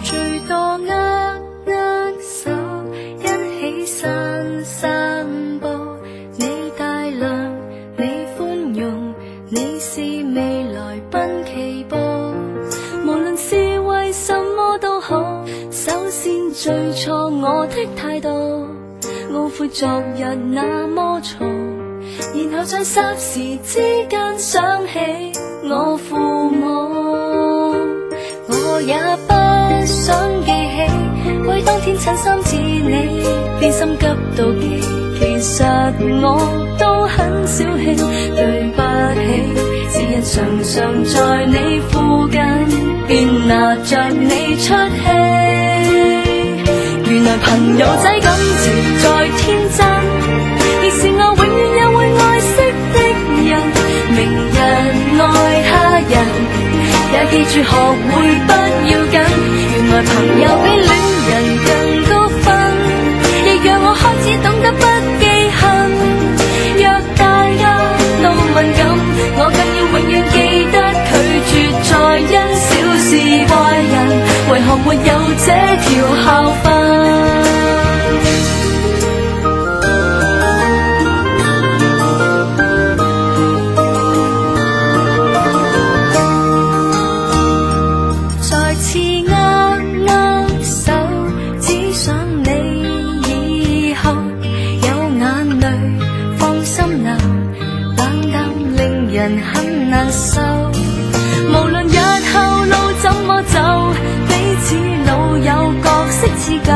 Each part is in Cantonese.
最多握手，一起散散步。你大量，你寬容，你是未來奔企步。無論是為什麼都好，首先最錯我的態度，懊悔昨日那麼嘈，然後在霎時之間想起我父母。我也不想記起，為當天襯衫至你，變心急到極，其實我都很小氣，對不起，是日常常在你附近，便拿着你出氣。原來朋友仔感情再天真，亦是我永遠也會愛惜的人。明日愛他人，也記住學會不要緊。原來朋友比戀人更高分，亦讓我開始懂得不記恨。若大家都敏感，我更要永遠記得拒絕再因小事怪人，為何沒有這條校訓？很難受，無論日後路怎麼走，彼此老友角色似舊，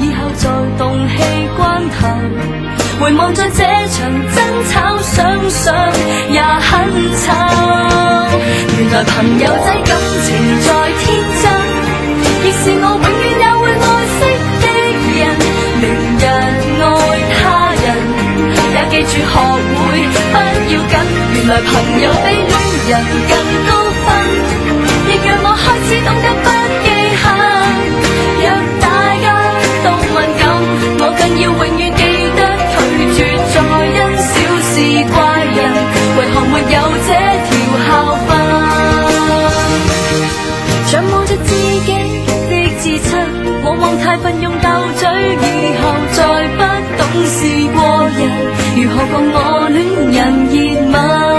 以後在動氣關頭，回望在這場爭吵，想想也很醜。原來朋友仔感情再天真，亦是我永遠也會愛惜的人。明日愛他人，也記住學會不要緊。原來朋友比戀人更高分，亦讓我開始懂得不記恨。若大家都敏感，我更要永遠記得拒絕再因小事怪人，為何沒有這條校訓？仰望着自己的至親，往往太笨用鬥嘴，以後再不懂事過人，如何講我戀人熱吻？